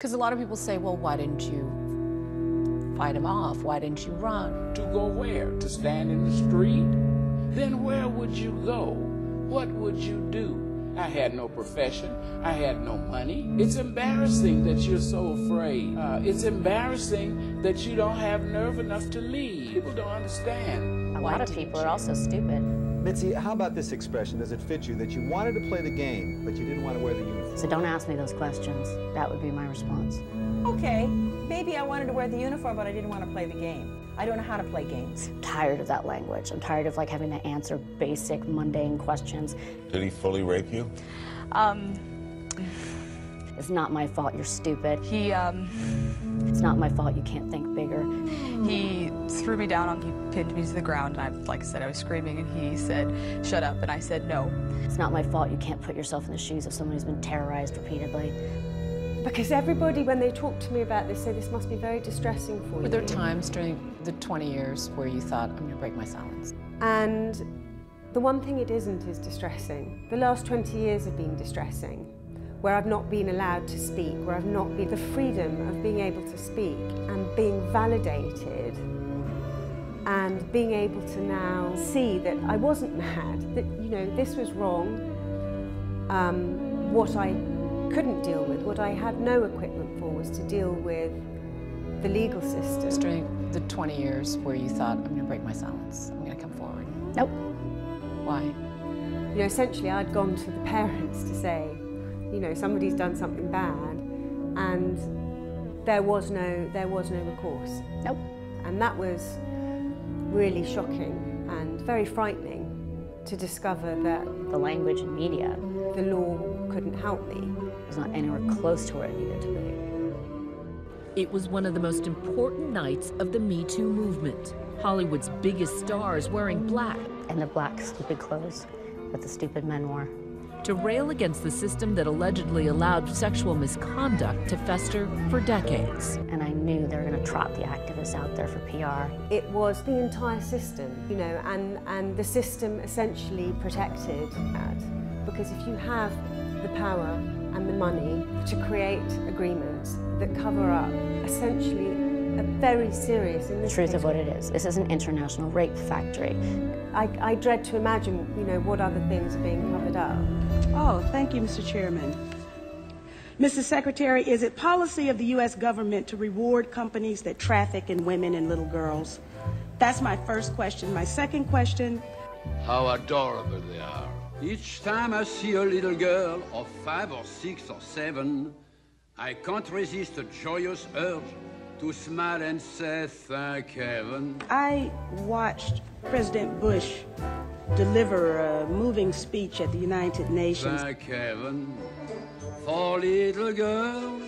Because a lot of people say, well, why didn't you fight him off? Why didn't you run? To go where? To stand in the street? Then where would you go? What would you do? I had no profession. I had no money. It's embarrassing that you're so afraid. It's embarrassing that you don't have nerve enough to leave. People don't understand. A lot of people are also stupid. Mitzi, how about this expression? Does it fit you that you wanted to play the game, but you didn't want to wear the uniform? So don't ask me those questions. That would be my response. Okay, maybe I wanted to wear the uniform, but I didn't want to play the game. I don't know how to play games. I'm tired of that language. I'm tired of having to answer basic, mundane questions. Did he fully rape you? It's not my fault you're stupid. It's not my fault you can't think bigger. He threw me down, he pinned me to the ground, and like I said, I was screaming, and he said, shut up, and I said no. It's not my fault you can't put yourself in the shoes of someone who's been terrorized repeatedly. Because everybody, when they talk to me about this, say this must be very distressing for you. Were there times during the 20 years where you thought, I'm going to break my silence? And the one thing it isn't is distressing. The last 20 years have been distressing, where I've not been allowed to speak, where I've not been the freedom of being able to speak and being validated and being able to now see that I wasn't mad, that, you know, this was wrong. What I couldn't deal with, what I had no equipment for, was to deal with the legal system. During the 20 years where you thought, I'm going to break my silence, I'm going to come forward? Nope. Why? You know, essentially I'd gone to the parents to say, you know, somebody's done something bad, and there was no recourse. Nope. And that was really shocking and very frightening to discover that The language and media the law couldn't help me. was not anywhere close to where it needed to be. It was one of the most important nights of the Me Too movement. Hollywood's biggest stars wearing black. And the black, stupid clothes that the stupid men wore. To rail against the system that allegedly allowed sexual misconduct to fester for decades. And I knew they were going to trot the activists out there for PR. It was the entire system, you know, and the system essentially protected that. Because if you have the power and the money to create agreements that cover up essentially a very serious, in this The truth case, of what it is. This is an international rape factory. I dread to imagine, you know, what other things are being covered up. Oh, thank you, Mr. Chairman. Mr. Secretary, is it policy of the U.S. government to reward companies that traffic in women and little girls? That's my first question. My second question. How adorable they are. Each time I see a little girl of 5 or 6 or 7, I can't resist a joyous urge to smile and say, thank heaven. I watched President Bush deliver a moving speech at the United Nations. Thank heaven for little girls.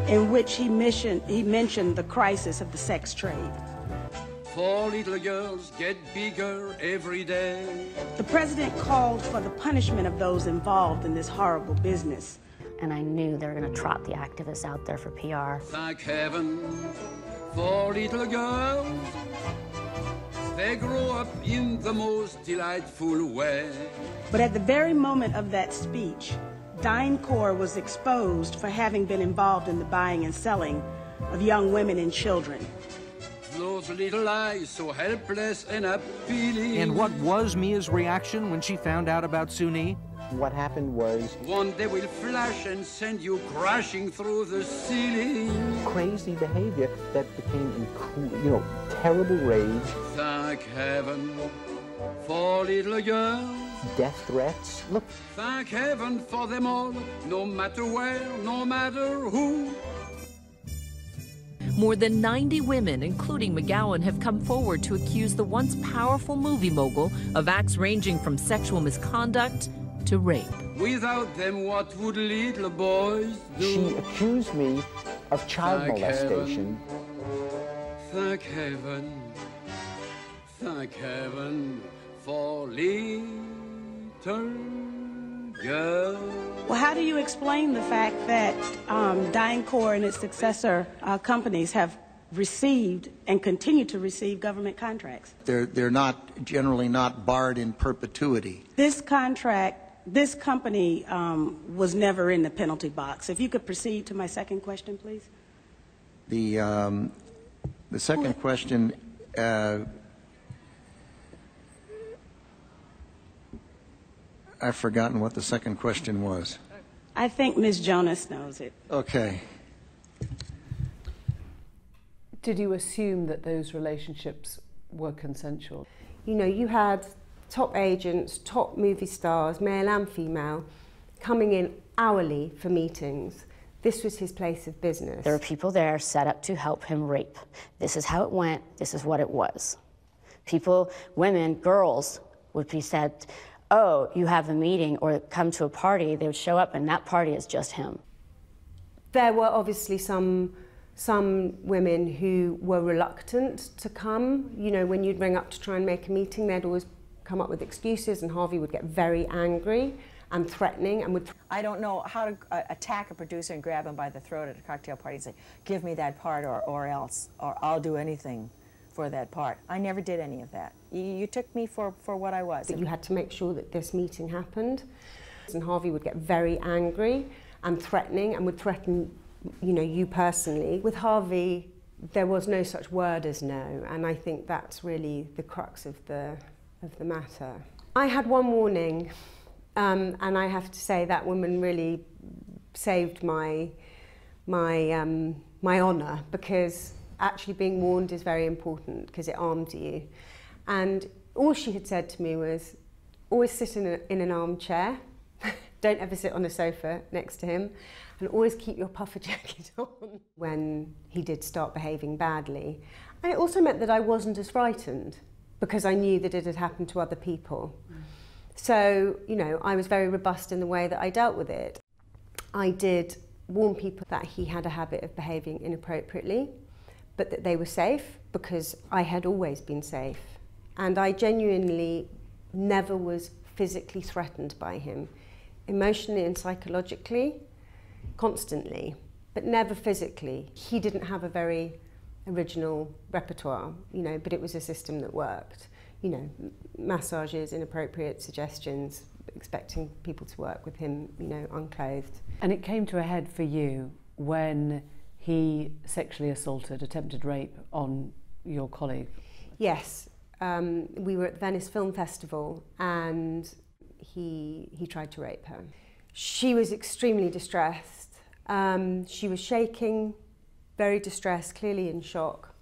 In which he mentioned the crisis of the sex trade. 4 little girls get bigger every day. The president called for the punishment of those involved in this horrible business. And I knew they were going to trot the activists out there for PR. Thank heaven for little girls. They grow up in the most delightful way. But at the very moment of that speech, DynCorp was exposed for having been involved in the buying and selling of young women and children. Those little eyes so helpless and appealing. And what was Mia's reaction when she found out about Suni? What happened was... One day will flash and send you crashing through the ceiling. crazy behavior that became, you know, terrible rage. Thank heaven for little girls. Death threats. Look. Thank heaven for them all, no matter where, no matter who. More than 90 women, including McGowan, have come forward to accuse the once powerful movie mogul of acts ranging from sexual misconduct to rape. Without them, what would little boys do? She accused me of child molestation. Thank heaven for little girls. Well, how do you explain the fact that DynCorp and its successor companies have received and continue to receive government contracts? They're not generally not barred in perpetuity. This contract this company was never in the penalty box. If you could proceed to my second question, please. The second question, I've forgotten what the second question was. I think Ms. Jonas knows it. Okay. Did you assume that those relationships were consensual? You know, you had top agents, top movie stars, male and female, coming in hourly for meetings. This was his place of business. There were people there set up to help him rape. This is how it went. This is what it was. People, women, girls would be said, oh, you have a meeting or come to a party. They would show up and that party is just him. There were obviously some women who were reluctant to come. You know, when you'd ring up to try and make a meeting, they'd always come up with excuses, and Harvey would get very angry and threatening and would... I don't know how to attack a producer and grab him by the throat at a cocktail party and say, give me that part or else, or I'll do anything for that part. I never did any of that. You took me for what I was. But you had to make sure that this meeting happened. And Harvey would get very angry and threatening and would threaten, you know, you personally. With Harvey, there was no such word as no, and I think that's really the crux of the matter. I had one warning, and I have to say that woman really saved my honour, because actually being warned is very important, because it arms you. And all she had said to me was, always sit in an armchair, don't ever sit on a sofa next to him, and always keep your puffer jacket on. When he did start behaving badly. And it also meant that I wasn't as frightened, because I knew that it had happened to other people. So, you know, I was very robust in the way that I dealt with it. I did warn people that he had a habit of behaving inappropriately, but that they were safe, because I had always been safe. And I genuinely never was physically threatened by him, emotionally and psychologically, constantly, but never physically. He didn't have a very original repertoire, you know, but it was a system that worked. You know, massages, inappropriate suggestions, expecting people to work with him, you know, unclothed. And it came to a head for you when he sexually assaulted, attempted rape on your colleague? Yes. We were at the Venice Film Festival and he tried to rape her. She was extremely distressed. She was shaking, very distressed, clearly in shock.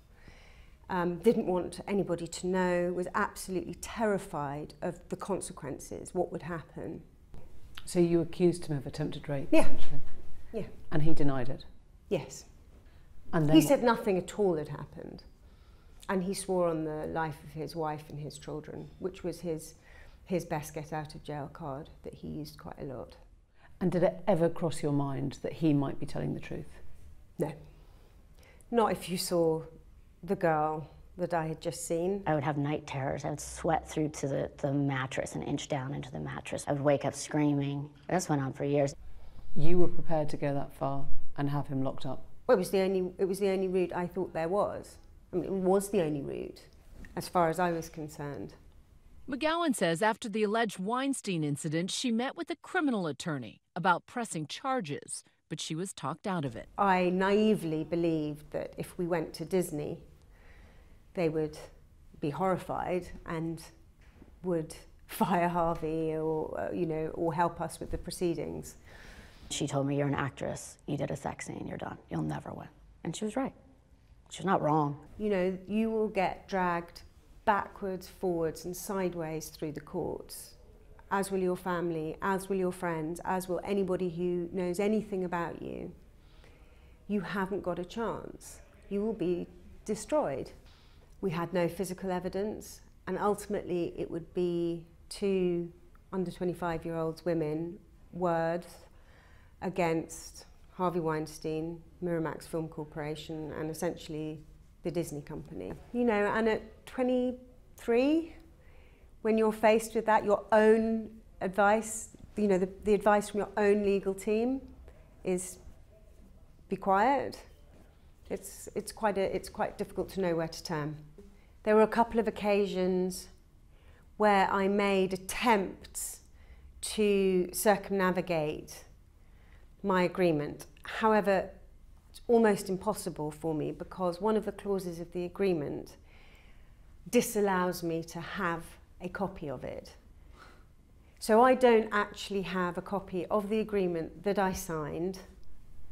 Didn't want anybody to know, was absolutely terrified of the consequences, what would happen. So you accused him of attempted rape? Yeah. Essentially? Yeah. And he denied it? Yes. And then he said nothing at all had happened. And he swore on the life of his wife and his children, which was his best get out of jail card that he used quite a lot. And did it ever cross your mind that he might be telling the truth? No. Not if you saw the girl that I had just seen. I would have night terrors. I would sweat through to the mattress and inch down into the mattress. I would wake up screaming. This went on for years. You were prepared to go that far and have him locked up? Well, it was the only route I thought there was. I mean, it was the only route, as far as I was concerned. McGowan says after the alleged Weinstein incident, she met with a criminal attorney about pressing charges, but she was talked out of it. I naively believed that if we went to Disney, they would be horrified and would fire Harvey or, you know, or help us with the proceedings. She told me, you're an actress, you did a sex scene, you're done, you'll never win. And she was right. She's not wrong. You know, you will get dragged backwards, forwards and sideways through the courts, as will your family, as will your friends, as will anybody who knows anything about you. You haven't got a chance. You will be destroyed. We had no physical evidence, and ultimately it would be two under 25-year-olds women, words against Harvey Weinstein, Miramax Film Corporation, and essentially the Disney company. You know, and at 23, when you're faced with that, your own advice, you know, the advice from your own legal team is be quiet. It's quite difficult to know where to turn. There were a couple of occasions where I made attempts to circumnavigate my agreement. However, it's almost impossible for me because one of the clauses of the agreement disallows me to have a copy of it. So I don't actually have a copy of the agreement that I signed.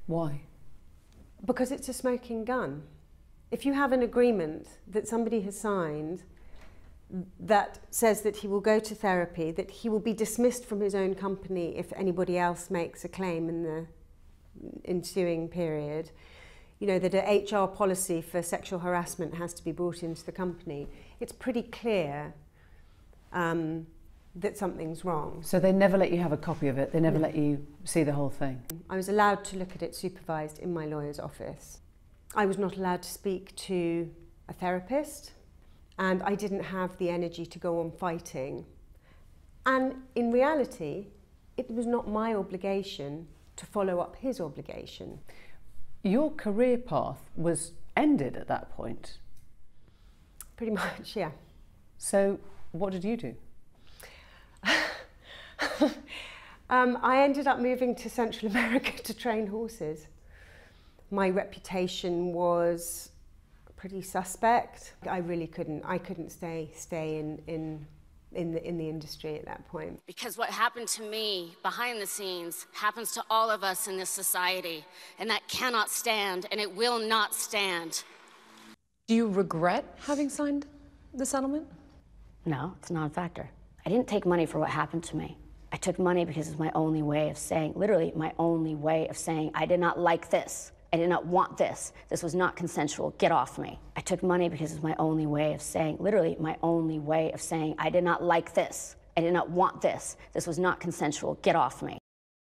Why? Because it's a smoking gun. If you have an agreement that somebody has signed that says that he will go to therapy, that he will be dismissed from his own company if anybody else makes a claim in the ensuing period, you know, that an HR policy for sexual harassment has to be brought into the company, it's pretty clear that something's wrong. So they never let you have a copy of it? They never let you see the whole thing? I was allowed to look at it supervised in my lawyer's office. I was not allowed to speak to a therapist, and I didn't have the energy to go on fighting. And in reality, it was not my obligation to follow up his obligation. Your career path was ended at that point? Pretty much, yeah. So what did you do? I ended up moving to Central America to train horses. My reputation was pretty suspect. I really couldn't stay in the industry at that point. Because what happened to me behind the scenes happens to all of us in this society, and that cannot stand, and it will not stand. Do you regret having signed the settlement? No, it's a non-factor. I didn't take money for what happened to me. I took money because it's my only way of saying, literally my only way of saying, I did not like this. I did not want this. This was not consensual. Get off me. I took money because it's my only way of saying, literally my only way of saying, I did not like this. I did not want this. This was not consensual. Get off me.